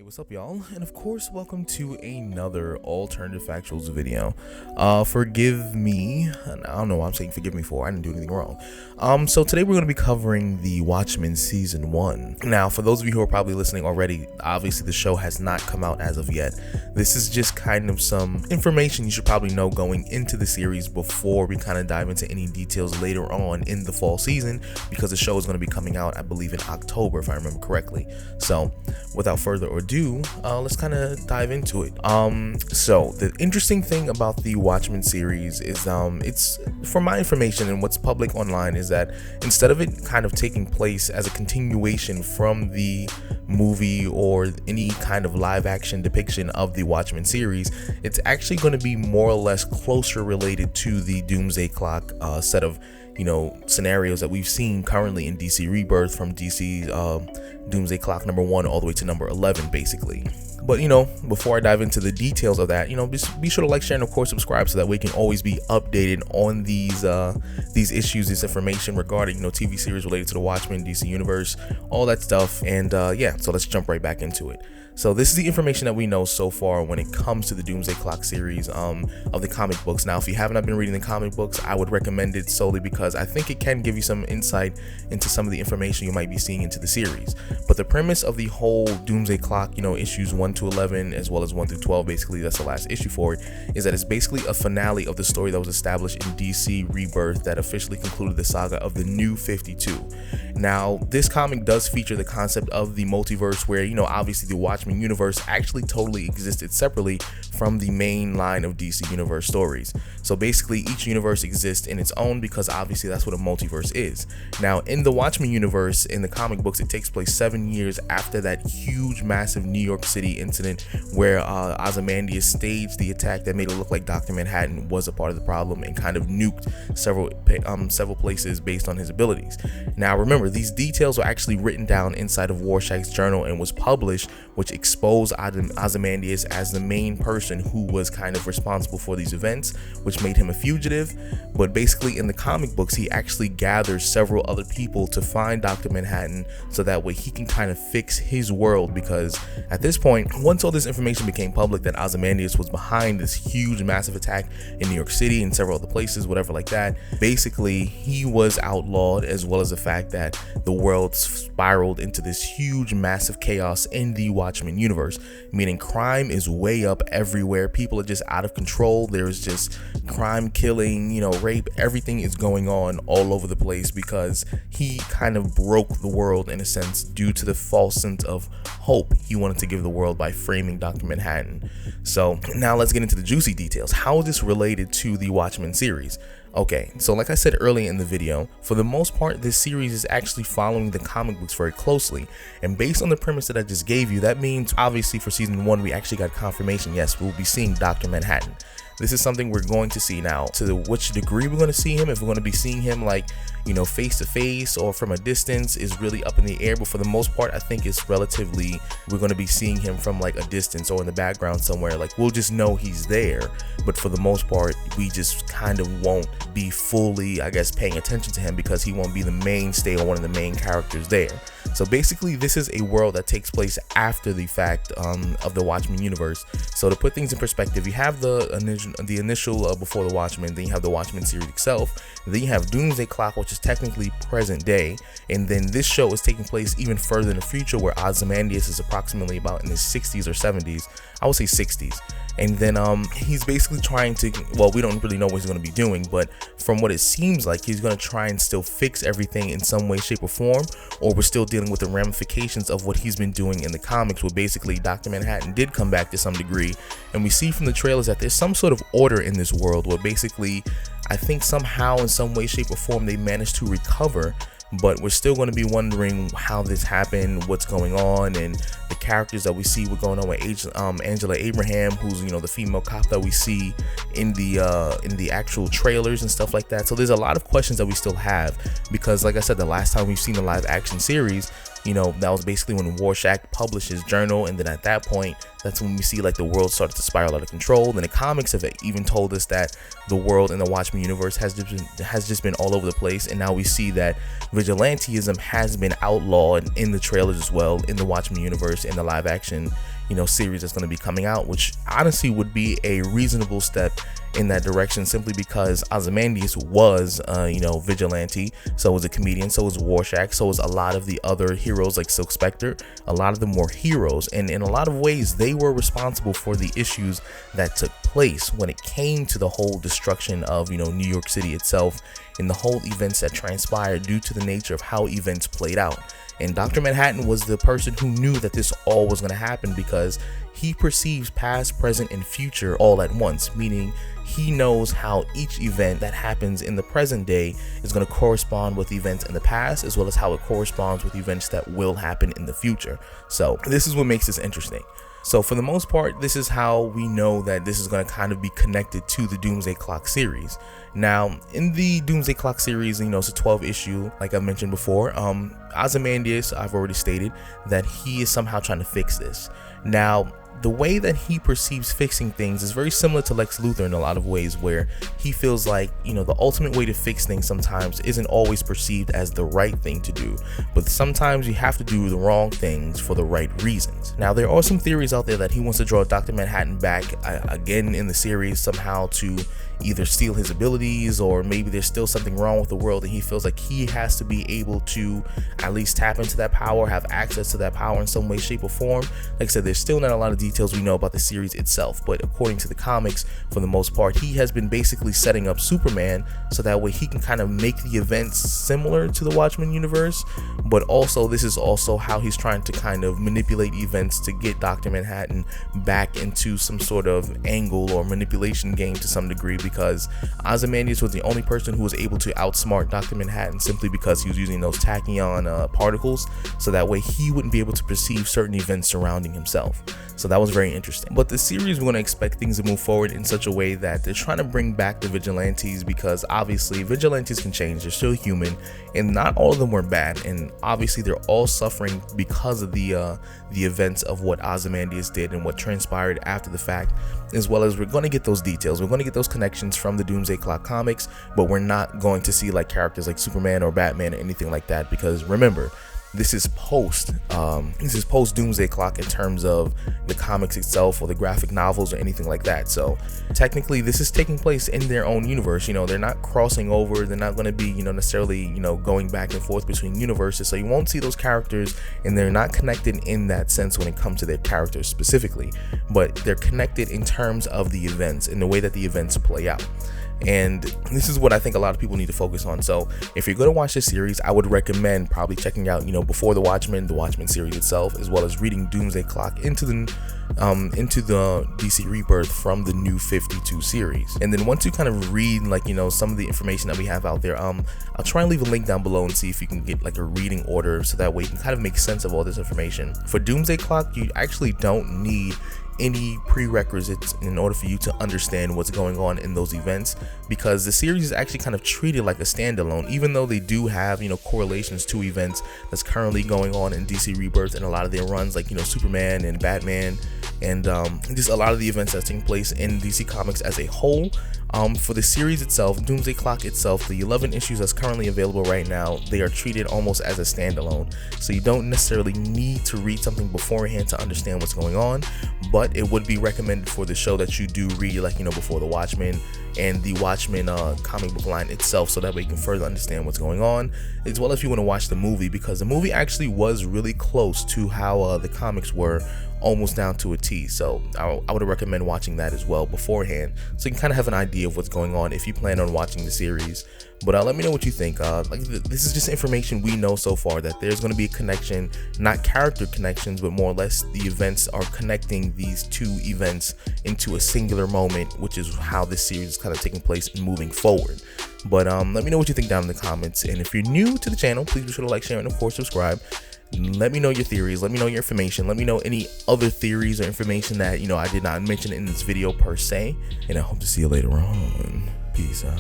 What's up, y'all? And of course, welcome to another alternative factuals video. Forgive me, I don't know what I'm saying forgive me for, I didn't do anything wrong. So today we're going to be covering the Watchmen season 1. Now, for those of you who are probably listening already, obviously the show has not come out as of yet. This is just kind of some information you should probably know going into the series before we kind of dive into any details later on in the fall season, because the show is going to be coming out, I believe, in October, if I remember correctly. So without further ado, let's kind of dive into it. So the interesting thing about the Watchmen series is it's, for my information and what's public online, is that instead of it kind of taking place as a continuation from the movie or any kind of live action depiction of the Watchmen series, it's actually going to be more or less closer related to the Doomsday Clock set of scenarios that we've seen currently in DC Rebirth, from DC's Doomsday Clock number 1 all the way to number 11, basically. But before I dive into the details of that, just be sure to like, share, and of course subscribe, so that we can always be updated on these issues, this information regarding TV series related to the Watchmen, DC Universe, all that stuff. And yeah, so let's jump right back into it. So this is the information that we know so far when it comes to the Doomsday Clock series of the comic books. Now, if you haven't been reading the comic books, I would recommend it solely because I think it can give you some insight into some of the information you might be seeing into the series. But the premise of the whole Doomsday Clock, issues 1 to 11, as well as 1 through 12, basically that's the last issue for it, is that it's basically a finale of the story that was established in DC Rebirth that officially concluded the saga of the New 52. Now, this comic does feature the concept of the multiverse, where obviously the Watchmen universe actually totally existed separately from the main line of DC Universe stories. So basically each universe exists in its own, because obviously that's what a multiverse is. Now, in the Watchmen universe, in the comic books, it takes place 7 years after that huge massive New York City incident where Ozymandias staged the attack that made it look like Dr. Manhattan was a part of the problem and kind of nuked several places based on his abilities. Now remember, these details were actually written down inside of Rorschach's journal and was published, which exposed Ozymandias as the main person who was kind of responsible for these events, which made him a fugitive. But basically in the comic books, he actually gathers several other people to find Dr. Manhattan, so that way he can kind of fix his world, because at this point, once all this information became public that Ozymandias was behind this huge massive attack in New York City and several other places, whatever like that, basically he was outlawed, as well as the fact that the world spiraled into this huge massive chaos in the Watchmen universe, meaning crime is way up everywhere. People are just out of control. There's just crime, killing, rape, everything is going on all over the place, because he kind of broke the world in a sense due to the false sense of hope he wanted to give the world by framing Dr. Manhattan. So now let's get into the juicy details. How is this related to the Watchmen series? Okay, so like I said earlier in the video, for the most part, this series is actually following the comic books very closely. And based on the premise that I just gave you, that means obviously for season 1, we actually got confirmation. Yes, we'll be seeing Dr. Manhattan. This is something we're going to see. Now, to which degree we're going to see him, if we're going to be seeing him like, face to face or from a distance, is really up in the air. But for the most part, I think it's relatively, we're going to be seeing him from like a distance or in the background somewhere. Like, we'll just know he's there. But for the most part, we just kind of won't be fully, I guess, paying attention to him, because he won't be the mainstay or one of the main characters there. So basically, this is a world that takes place after the fact of the Watchmen universe. So to put things in perspective, you have the initial before the Watchmen, then you have the Watchmen series itself, then you have Doomsday Clock, which is technically present day, and then this show is taking place even further in the future, where Ozymandias is approximately about in his 60s or 70s. I would say 60s. And then he's basically trying to, well, we don't really know what he's going to be doing, but from what it seems like, he's going to try and still fix everything in some way, shape, or form, or we're still dealing with the ramifications of what he's been doing in the comics, where basically Dr. Manhattan did come back to some degree, and we see from the trailers that there's some sort of order in this world, where basically I think somehow in some way, shape, or form they managed to recover. But we're still going to be wondering how this happened, what's going on, and the characters that we see, what's going on with Angela Abraham, who's the female cop that we see in the actual trailers and stuff like that. So there's a lot of questions that we still have, because like I said, the last time we've seen the live action series, that was basically when Rorschach published his journal, and then at that point, that's when we see like the world started to spiral out of control. Then the comics have even told us that the world in the Watchmen universe has just been all over the place, and now we see that vigilantism has been outlawed in the trailers as well, in the Watchmen universe, in the live action series that's going to be coming out, which honestly would be a reasonable step in that direction, simply because Ozymandias was vigilante, so was a comedian, so was Rorschach, so was a lot of the other heroes like Silk Spectre. A lot of them were heroes, and in a lot of ways they were responsible for the issues that took place when it came to the whole destruction of New York City itself, and the whole events that transpired due to the nature of how events played out. And Dr. Manhattan was the person who knew that this all was going to happen, because he perceives past, present, and future all at once, meaning he knows how each event that happens in the present day is going to correspond with events in the past, as well as how it corresponds with events that will happen in the future. So this is what makes this interesting. So for the most part, this is how we know that this is going to kind of be connected to the Doomsday Clock series. Now, in the Doomsday Clock series, it's a 12 issue, like I mentioned before. Ozymandias, I've already stated that he is somehow trying to fix this. Now, the way that he perceives fixing things is very similar to Lex Luthor in a lot of ways, where he feels like, the ultimate way to fix things sometimes isn't always perceived as the right thing to do, but sometimes you have to do the wrong things for the right reasons. Now, there are some theories out there that he wants to draw Dr. Manhattan back again in the series somehow to either steal his abilities, or maybe there's still something wrong with the world and he feels like he has to be able to at least tap into that power, have access to that power in some way, shape, or form. Like I said, there's still not a lot of details we know about the series itself, but according to the comics, for the most part, he has been basically setting up Superman so that way he can kind of make the events similar to the Watchmen universe, but also this is also how he's trying to kind of manipulate events to get Dr. Manhattan back into some sort of angle or manipulation game to some degree, because Ozymandias was the only person who was able to outsmart Dr. Manhattan, simply because he was using those tachyon particles, so that way he wouldn't be able to perceive certain events surrounding himself. So that was very interesting. But the series, we're going to expect things to move forward in such a way that they're trying to bring back the vigilantes, because obviously vigilantes can change, they're still human, and not all of them were bad, and obviously they're all suffering because of the events of what Ozymandias did and what transpired after the fact, as well as we're going to get those details, we're going to get those connections from the Doomsday Clock comics, but we're not going to see like characters like Superman or Batman or anything like that, because remember, this is post Doomsday Clock in terms of the comics itself or the graphic novels or anything like that. So technically this is taking place in their own universe. They're not crossing over, they're not going to be necessarily going back and forth between universes, so you won't see those characters, and they're not connected in that sense when it comes to their characters specifically, but they're connected in terms of the events and the way that the events play out. And this is what I think a lot of people need to focus on. So if you're going to watch this series, I would recommend probably checking out, before the Watchmen series itself, as well as reading Doomsday Clock into the DC Rebirth from the New 52 series. And then once you kind of read some of the information that we have out there, I'll try and leave a link down below and see if you can get like a reading order, so that way you can kind of make sense of all this information. For Doomsday Clock, you actually don't need any prerequisites in order for you to understand what's going on in those events, because the series is actually kind of treated like a standalone, even though they do have correlations to events that's currently going on in DC Rebirth and a lot of their runs, like Superman and Batman, and just a lot of the events that's taking place in DC Comics as a whole. For the series itself, Doomsday Clock itself, the 11 issues that's currently available right now, they are treated almost as a standalone, so you don't necessarily need to read something beforehand to understand what's going on, but it would be recommended for the show that you do read, like before the Watchmen and the Watchmen comic book line itself, so that way you can further understand what's going on, as well as if you want to watch the movie, because the movie actually was really close to how the comics were, almost down to a T. So I would recommend watching that as well beforehand, so you can kind of have an idea of what's going on if you plan on watching the series. But let me know what you think. This is just information we know so far, that there's going to be a connection, not character connections, but more or less the events are connecting these two events into a singular moment, which is how this series is kind of taking place and moving forward. But let me know what you think down in the comments, and if you're new to the channel, please be sure to like, share, and of course subscribe. Let me know your theories, let me know your information, let me know any other theories or information that I did not mention in this video per se, and I hope to see you later on. Peace out.